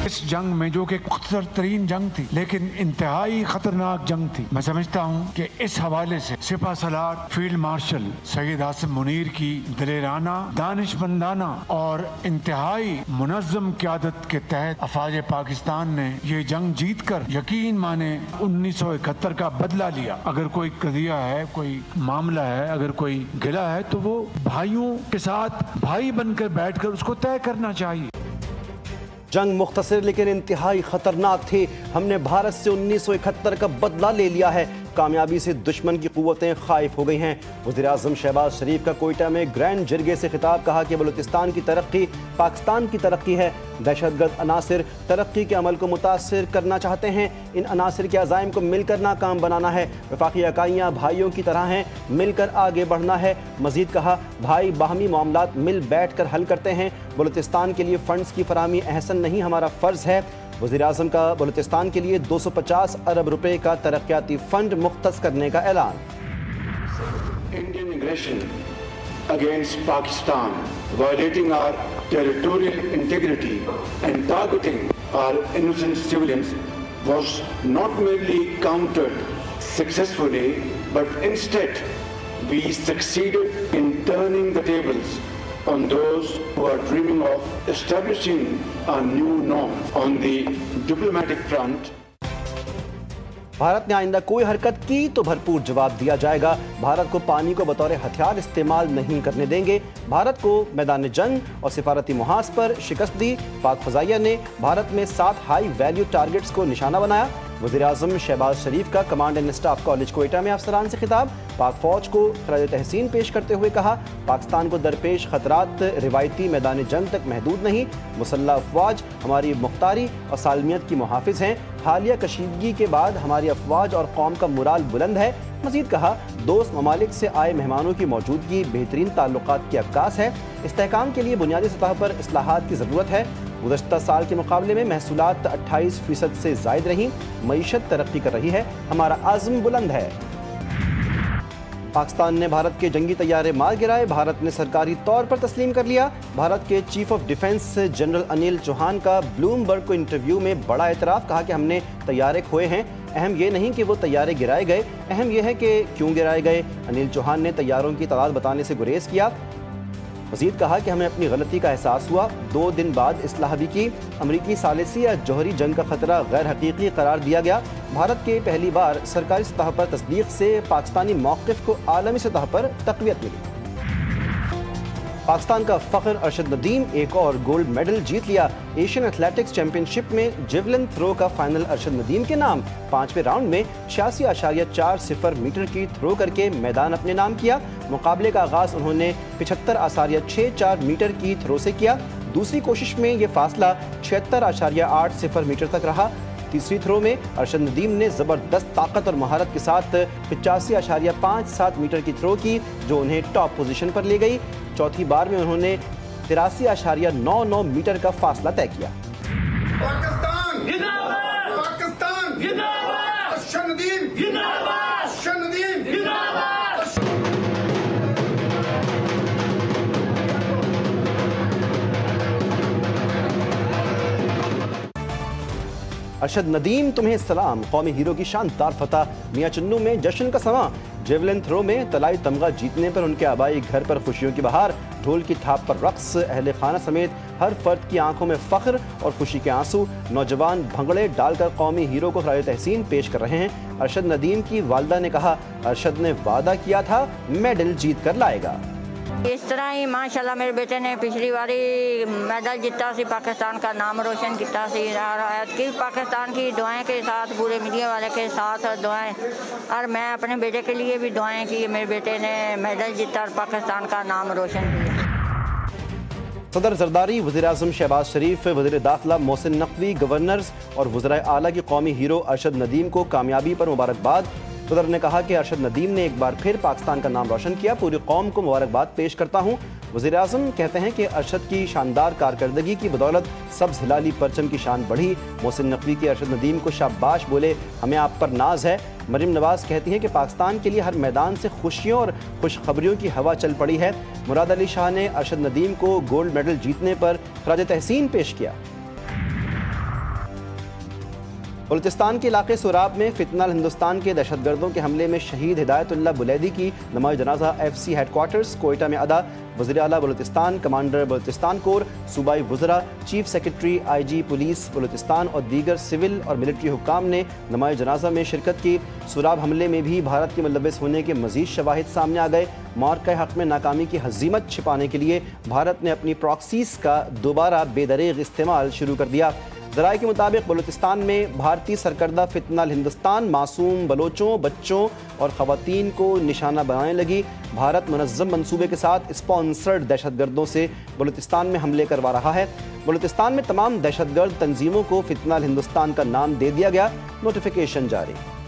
इस जंग में जो कि मुख्तसर तरीन जंग थी लेकिन इंतहाई खतरनाक जंग थी, मैं समझता हूँ कि इस हवाले से सिपा सलार फील्ड मार्शल सैयद आसिम मुनीर की दिलेराना, दानिशमंदाना और इंतहाई मुनज़्ज़म क़यादत के तहत अफवाज पाकिस्तान ने ये जंग जीत कर यकीन माने 1971 का बदला लिया। अगर कोई कदिया है, कोई मामला है, अगर कोई गिला है तो वो भाइयों के साथ भाई बनकर बैठकर उसको तय करना चाहिए। जंग मुख्तसर लेकिन इंतहाई खतरनाक थी। हमने भारत से 1971 का बदला ले लिया है। कामयाबी से दुश्मन की कुव्वतें खाइफ हो गई हैं। वज़ीर-ए-आज़म शहबाज शरीफ का कोयटा में ग्रैंड जरगे से खिताब, कहा कि बलूचिस्तान की तरक्की पाकिस्तान की तरक्की है। दहशतगर्द अनासिर तरक्की के अमल को मुतासिर करना चाहते हैं। इन अनासिर के अज़ाइम को मिलकर नाकाम बनाना है। वफाकी इकाइयाँ भाइयों की तरह हैं, मिलकर आगे बढ़ना है। मज़ीद कहा, भाई बाहमी मामलात मिल बैठ कर हल करते हैं। बलूचिस्तान के लिए फ़ंड्स की फराहमी अहसन नहीं हमारा फ़र्ज़ है। वज़ीर-ए-आज़म का बलूचिस्तान के लिए 250 अरब रुपए का तरक्याती फंड मुख्तस करने का ऐलान। Indian aggression against Pakistan, violating our territorial integrity and targeting our innocent civilians, was not merely countered successfully, but instead we succeeded in turning the tables on those who are dreaming of establishing a new norm on the diplomatic front. Bharat ने आइंदा कोई हरकत की तो भरपूर जवाब दिया जाएगा। भारत को पानी को बतौर हथियार इस्तेमाल नहीं करने देंगे। भारत को मैदान जंग और सिफारती मुहाज पर शिकस्त दी। पाक फ़ज़ाइया ने भारत में 7 हाई वैल्यू टारगेट्स को निशाना बनाया। वज़ीर-ए-आज़म शहबाज शरीफ का command and staff college Quetta में अफसरान से खिताब, पाक फ़ौज को खराज तहसीन पेश करते हुए कहा, पाकिस्तान को दरपेश खतरात रिवायती मैदान जंग तक महदूद नहीं। मुसल्लह अफवाज हमारी मुख्तारी और सालमियत की मुहाफ़िज़ हैं। हालिया कशीदगी के बाद हमारी अफवाज और कौम का मुराल बुलंद है। मज़ीद कहा, दोस्त ममालिक से आए मेहमानों की मौजूदगी बेहतरीन ताल्लुकात की अक्कास है। इस्तेहकाम के लिए बुनियादी सतह पर इस्लाहात की ज़रूरत है। गुज़श्ता साल के मुकाबले में महसूलात 28% से ज़ायद रहीं। मईशत तरक्की कर रही है। हमारा आज़म बुलंद है। पाकिस्तान ने भारत के जंगी तैयारे मार गिराए। भारत ने सरकारी तौर पर तस्लीम कर लिया। भारत के chief of defence general Anil Chauhan का ब्लूमबर्ग को इंटरव्यू में बड़ा एतराफ़, कहा कि हमने तैयारे खोए हैं। अहम ये नहीं कि वो तैयारे गिराए गए, अहम यह है कि क्यों गिराए गए। अनिल चौहान ने तैयारों की तादाद बताने से गुरेज किया। मज़ीद कहा कि हमें अपनी गलती का एहसास हुआ। 2 दिन बाद इस्लाह भी की। अमरीकी सालिसी या जौहरी जंग का खतरा गैर हकीकी करार दिया गया। भारत के पहली बार सरकारी सतह पर तस्दीक से पाकिस्तानी मौक़िफ़ को आलमी सतह पर तक़वियत मिली। पाकिस्तान का फ़ख्र अरशद नदीम एक और गोल्ड मेडल जीत लिया। एशियन एथलेटिक्स चैंपियनशिप में जेवलिन थ्रो का फाइनल अरशद नदीम के नाम। 5वें राउंड में 86.40 मीटर की थ्रो करके मैदान अपने नाम किया। मुकाबले का आगाज़ उन्होंने 75.64 मीटर की थ्रो से किया। दूसरी कोशिश में ये फासला 76.80 मीटर तक रहा। तीसरी थ्रो में अरशद नदीम ने ज़बरदस्त ताकत और महारत के साथ 85.57 मीटर की थ्रो की, जो उन्हें टॉप पोजीशन पर ले गई। चौथी बार में उन्होंने 83.99 मीटर का फासला तय किया। पाकिस्तान जिंदाबाद, पाकिस्तान जिंदाबाद, अरशद नदीम जिंदाबाद, अरशद नदीम जिंदाबाद। अरशद नदीम तुम्हें सलाम। कौमी हीरो की शानदार फतह। मियां चन्नू में जश्न का समा। जेवलिन थ्रो में तलाई तमगा जीतने पर उनके आबाई घर पर खुशियों की बहार। ढोल की थाप पर रक्स। अहले खाना समेत हर फर्द की आंखों में फ़ख्र और खुशी के आंसू। नौजवान भंगड़े डालकर कौमी हीरो को खराज तहसीन पेश कर रहे हैं। अरशद नदीम की वालदा ने कहा, अरशद ने वादा किया था मेडल जीत कर लाएगा। इस तरह ही माशाल्लाह मेरे बेटे ने पिछली बारी मेडल जीता सी, पाकिस्तान का नाम रोशन किया सी। और पाकिस्तान की दुआएं के साथ, पूरे मीडिया वाले के साथ दुआएं, और मैं अपने बेटे के लिए भी दुआएं की। मेरे बेटे ने मेडल जीता और पाकिस्तान का नाम रोशन किया। सदर जरदारी, वज़ीर-ए-आज़म शहबाज शरीफ, वज़ीर दाखिला मोहसिन नकवी, गवर्नर्स और वज़राए आला की कौमी हीरो अरशद नदीम को कामयाबी पर मुबारकबाद। सदर ने कहा कि अरशद नदीम ने एक बार फिर पाकिस्तान का नाम रोशन किया। पूरी कौम को मुबारकबाद पेश करता हूँ। वज़ीर-ए-आज़म कहते हैं कि अरशद की शानदार कारकर्दगी की बदौलत सब्ज़ हिलाली परचम की शान बढ़ी। मोहसिन नकवी की अरशद नदीम को शाबाश बोले, हमें आप पर नाज है। मरीम नवाज़ कहती हैं कि पाकिस्तान के लिए हर मैदान से खुशियों और खुशखबरियों की हवा चल पड़ी है। मुराद अली शाह ने अरशद नदीम को गोल्ड मेडल जीतने पर खराज तहसीन पेश किया। بلوچستان کے علاقے سوراب میں فتنہ ہندوستان کے دہشت گردوں کے حملے میں شہید ہدایت اللہ بلیدی کی نماز جنازہ FCC ہیڈ کوارٹرز کوئٹہ میں ادا۔ وزیر اعلیٰ بلوچستان، کمانڈر بلوچستان کور، صوبائی وزراء، chief secretary IG police Balochistan اور دیگر سول اور ملٹری حکام نے نماز جنازہ میں شرکت کی۔ سوراب حملے میں بھی بھارت کے ملوث ہونے کے مزید شواہد سامنے آ گئے۔ معرکہ حق میں ناکامی کی ہزیمت چھپانے کے لیے بھارت نے اپنی پراکسیز کا دوبارہ بے دریغ استعمال شروع کر دیا۔ ذرائع کے مطابق بلوچستان میں بھارتی سرکردہ فتنہ ہندوستان معصوم بلوچوں، بچوں اور خواتین کو نشانہ بنانے لگی۔ بھارت منظم منصوبے کے ساتھ اسپانسرڈ دہشت گردوں سے بلوچستان میں حملے کروا رہا ہے۔ بلوچستان میں تمام دہشت گرد تنظیموں کو فتنہ ہندوستان کا نام دے دیا گیا۔ نوٹیفیکیشن جاری۔